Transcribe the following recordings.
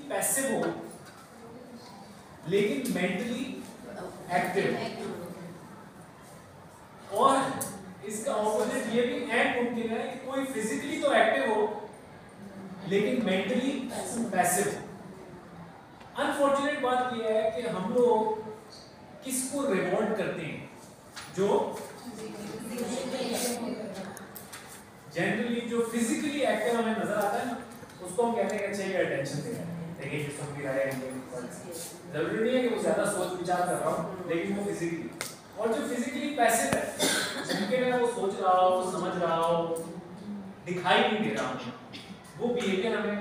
Passive हो लेकिन mentally active, और इसका ऑपोजिट ये भी एंड मुमकिन है कि कोई फिजिकली तो एक्टिव हो लेकिन मेंटली पैसिव। अनफॉर्चुनेट बात यह है कि हम लोग किसको रिवॉर्ड करते हैं? जो जनरली जो फिजिकली एक्टिव हमें नजर आता है ना, उसको हम कहते हैं कि अच्छा ये अटेंशन दे रहा है, देखिए ये सुन भी रहा है। जरूरी नहीं है कि वो ज्यादा सोच विचार कर रहा हो, लेकिन वो फिजिकली, और जो फिजिकली पैसिव है जिनके में वो सोच रहा हो, समझ रहा हो, दिखाई नहीं दे रहा हो, वो बिहेवियर हमें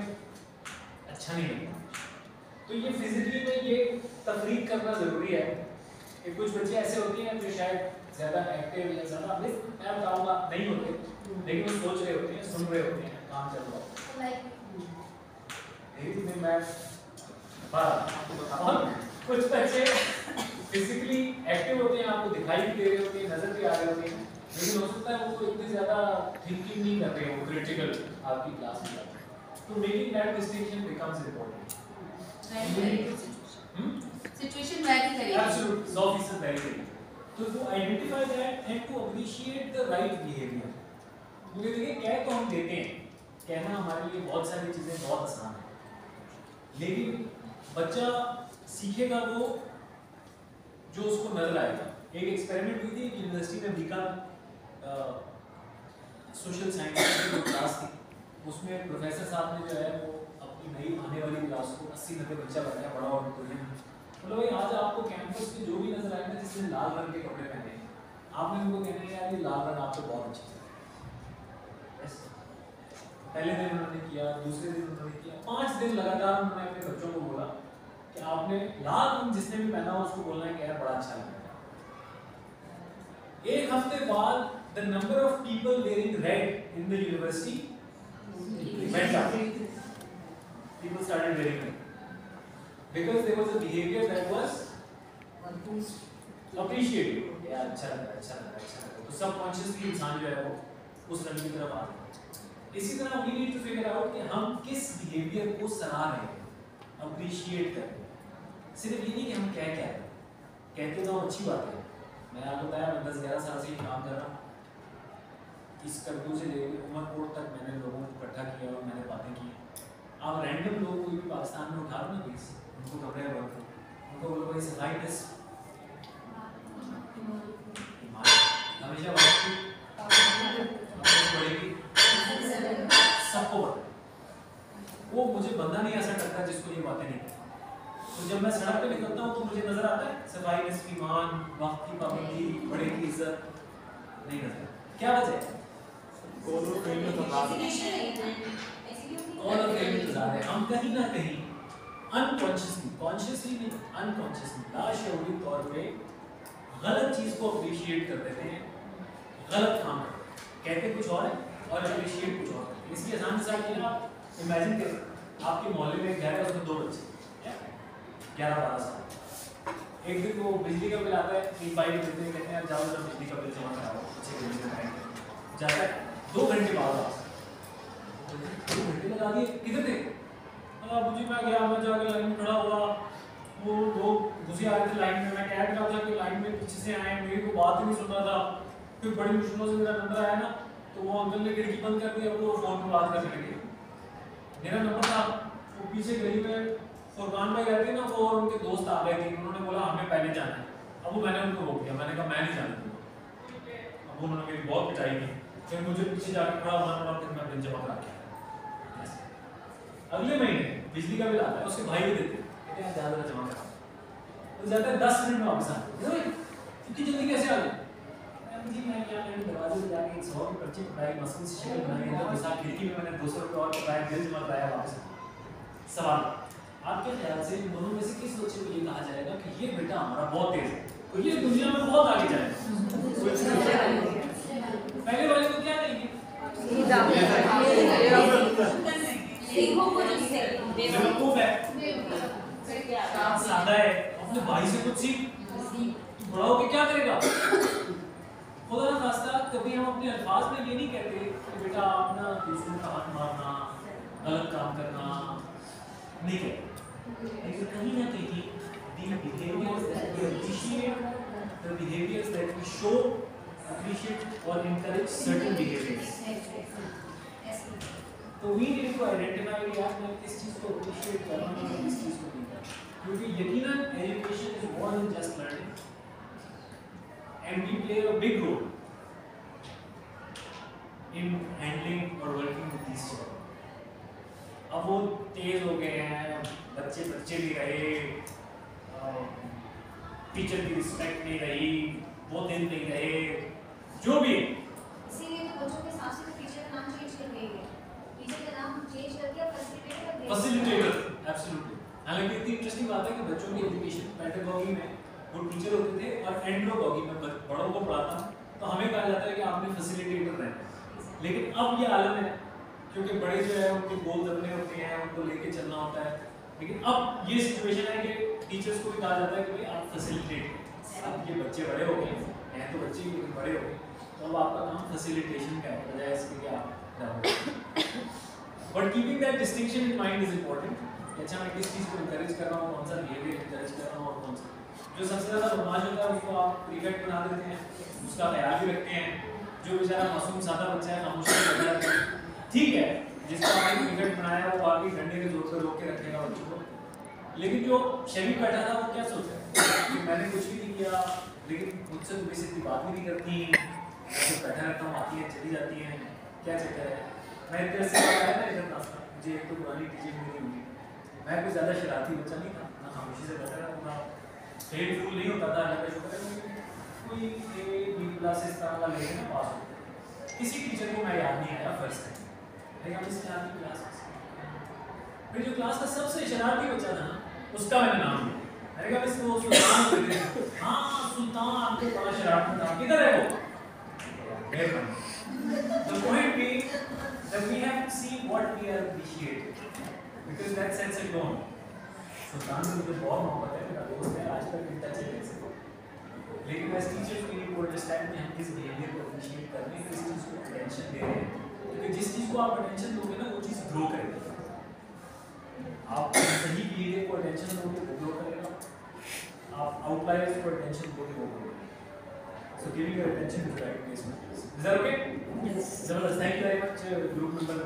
अच्छा नहीं लगता। तो ये फिजिकली में ये तफरीक करना जरूरी है कि कुछ बच्चे ऐसे होते हैं जो शायद ज्यादा एक्टिव या ज्यादा मैं बताऊंगा नहीं होते, लेकिन वो सोच रहे होते हैं, सुन रहे होते हैं, काम चल रहा है। कुछ बच्चे फिजिकली एक्टिव होते हैं, आपको दिखाई भी दे रहे होते हैं, नजर भी आ रहे होते हैं, लेकिन हो सकता है वो इतनी ज्यादा थिंकिंग नहीं कर रहे हो क्रिटिकल आपकी क्लास में। तो making that distinction becomes important. Situation vary करेगी, एब्सोल्युटली 100% वैरी करेगी। तो to identify that and to appreciate the right behaviour. मुझे देखिए कह तो हम देते हैं, कहना हमारे लिए बहुत सारी चीजें बहुत आसान है, लेकिन बच्चा सीखेगा वो जो उसको नजर आएगा। एक एक्सपेरिमेंट हुई थी यूनिवर्सिटी में, बीका सोशल साइंस की क्लास थी, उसमें प्रोफेसर साहब ने जो है वो अपनी नई आने वाली क्लास को 80-90 बच्चा बनाया, बड़ा ऑडिटोरियम। मतलब भाई आज आपको कैंपस पे जो भी नजर आएगा जिसने लाल रंग के कपड़े पहने हैं, आपने उनको कहना है यार ये लाल रंग आपको बहुत अच्छा है। पहले दिन उन्होंने किया, दूसरे दिन उन्होंने किया, 5 दिन लगातार उन्होंने अपने बच्चों को बोला कि आपने लाल रंग जिसने भी पहना उसको बोलना है कि यार बड़ा अच्छा लग रहा है। एक हफ्ते बाद the number of people wearing red in the university went up. People started wearing red because there was a behavior that was appreciated. यार अच्छा लग रहा है, अच्छा लग रहा है, अच्छा लग रहा है। तो सबकॉन्शियसली इंसान जो है वो उस रंग की तरफ आ रहा है। इसी तरह we need to figure out कि हम किस behavior को सराह रहे हैं, appreciate कर रहे हैं। सिर्फ ये नहीं कि हम क्या रहे हैं, कहते तो अच्छी बात है। मैं आपको बताया मैं 10-11 साल से ये काम कर रहा हूँ। इस करतू से लेकर उमरकोट तक मैंने लोगों को इकट्ठा किया और मैंने बातें की। आप रैंडम लोग कोई भी पाकिस्तान में उठा लो ना प्लीज, उनको कपड़े वर्क उनको बोलो भाई सफाई ड्रेस हमेशा पड़ेगी सबको। वो मुझे बंदा नहीं ऐसा करता जिसको ये बातें नहीं करता। तो जब मैं सड़क पे निकलता हूँ तो मुझे नजर आता है सफाई ड्रेस की मान, वक्त की पाबंदी, बड़े की इज्जत नहीं नजर। क्या वजह है? हम कहीं ना कहीं अनकॉन्शियसली, कॉन्शियसली नहीं, अनकॉन्शियसली, लाशऊरी तौर पे गलत चीज को अप्रिशिएट कर देते हैं, गलत काम कहते कुछ और है और अप्रिशिएट कुछ और है। इसकी आसान मिसाल ये आप इमेजिन करें, आपके मोहल्ले में एक घर है, उसमें 2 बच्चे 11-12 साल। एक दिन वो बिजली का बिल आता है, 3 भाई मिलते हैं, कहते हैं जाओ जब बिजली का बिल जमा कराओ, अच्छे बिजली का जाता है। 2 घंटे बाद 2 घंटे लगा दिए, किधर थे? मुझे मैं गया, मैं जाके लाइन में खड़ा हुआ, वो लोग घुसे आ रहे थे लाइन में, मैं कह रहा था कि लाइन में पीछे से आए, मेरी को बात ही नहीं सुन रहा था। फिर बड़ी मुश्किलों से मेरा नंबर आया ना, तो वो अंकल ने खिड़की बंद कर दी, अब वो फोन पे बात करने लगे। मेरा नंबर था, वो पीछे गली में फुरकान भाई रहते हैं ना, वो और उनके दोस्त आ गए थे, उन्होंने बोला हमें पहले जाना है। अब मैंने उनको रोक दिया, मैंने कहा मैं नहीं जाना दूँगा। अब उन्होंने मेरी बहुत पिटाई की, फिर मुझे पीछे जाकर खड़ा होना पड़ा, फिर मैं बिल जमा करा के अगले महीने बिजली का बिल आता है, उसके भाई भी देते कहते हैं ज़्यादा जमा करा, तो जाता है 10 मिनट में वापस आ गए। इतनी जल्दी कैसे आ गए? जी मैं क्या दरवाजे पे जाके 100 की पर्ची पकड़ाई, मशीन से शक्ल बनाई है, तो साथ खिड़की में मैंने 200 रुपये और पकड़ाया, बिल जमा कराया, वापस। सवाल, आपके ख्याल से इन दोनों में से किस बच्चे को ये कहा जाएगा कि ये बेटा हमारा बहुत तेज है, तो ये दुनिया में बहुत आगे जाएगा? पहले वाले को क्या कहेंगे? बेवकूफ है, सादा है, अपने भाई से कुछ सीख, बड़ा होके क्या करेगा? खुदा ना खास्ता कभी हम अपने अल्फाज में ये नहीं कहते कि बेटा अपना दूसरों का हाथ मारना, गलत काम करना, नहीं कहते, लेकिन कहीं ना कहीं the behaviors that we appreciate, the behaviors that we show, appreciate or encourage certain behaviors. तो we need to identify कि यार मैं किस चीज़ को appreciate कर रहा हूँ और किस चीज़ को नहीं कर रहा हूँ, क्योंकि यकीनन education is more than just learning and we play a big role in handling or working with these children. अब वो तेज हो गए हैं, बच्चे भी रहे, टीचर की रिस्पेक्ट नहीं रही, वो दिन नहीं रहे, जो भी इसीलिए तो बच्चों के हिसाब से टीचर का नाम चेंज कर दिया गया, टीचर का नाम चेंज करके फैसिलिटेटर, एब्सोल्युटली। हालांकि इतनी इंटरेस्टिंग बात है कि बच्चों की एजुकेशन पेडागॉजी में वो टीचर होते थे और एंड्रोगॉजी में बड़ों को पढ़ाता तो हमें कहा जाता है कि आपने फैसिलिटेटर रहना, लेकिन अब ये आलम है क्योंकि बड़े जो है उनके गोल दबने होते हैं, उनको लेके चलना होता है, लेकिन अब ये सिचुएशन है कि टीचर्स को भी कहा जाता है कि भाई आप फैसिलिटेट, अब ये बच्चे बड़े हो गए हैं तो बच्चे भी बड़े हो गए, तो अब आपका काम फैसिलिटेशन का है बजाय इसके कि आप but keeping that distinction in mind is important. अच्छा मैं किस चीज़ को इंकरेज कर रहा हूँ, कौन सा बिहेवियर इंकरेज कर रहा हूँ और कौन सा जो सबसे ज़्यादा बदमाश होता है उसको आप प्रीफेक्ट बना देते हैं, उसका ख्याल भी रखते हैं, जो बेचारा मासूम सादा बच्चा है खामोशी बैठा है, ठीक है जिसका आपने प्रीफेक्ट बनाया वो आगे डंडे के जोर पर रोक के रखेगा बच्चों को, लेकिन जो शरीफ बैठा था वो क्या सोच रहा है कि मैंने कुछ भी नहीं किया, लेकिन मुझसे तो बेसिकली बात भी नहीं करती, तो बैठा रहता हूँ, आती है चली जाती है, क्या चक्कर है। मैं इधर से आया था इधर नाश्ता, मुझे एक तो पुरानी टीचिंग मेरी हुई, मैं कुछ ज़्यादा शरारती बच्चा नहीं था, ना खामोशी से बैठा रहता था, फेल फूल नहीं होता था, अल्लाह का शुक्र है कोई ए बी क्लास इस तरह का लेके ना पास हो। किसी टीचर को मैं याद नहीं आया फर्स्ट टाइम, लेकिन हम इसने आपकी क्लास फिर जो क्लास का सबसे शरारती बच्चा था ना उसका मैंने नाम लिया, मैंने कहा इसको सुल्तान बोलते हैं, हाँ सुल्तान आपको बड़ा शरारती था, किधर है वो? The point being that we have to see what we are appreciating because that sets a tone. सुल्तान से मुझे बहुत मोहब्बत है, मेरा दोस्त है, आज तक मिलता चले ऐसे, लेकिन as teachers we need to understand कि हम किस behavior को appreciate कर रहे हैं, किस चीज़ को attention दे रहे हैं, क्योंकि जिस चीज़ को आप attention दोगे ना वो चीज़ grow करेगी, आप सही behavior को attention दोगे वो grow करेगा, आप outliers को attention दोगे वो grow करेगा। So giving your attention to the right place. Is that okay? Yes. Thank you very much, group member.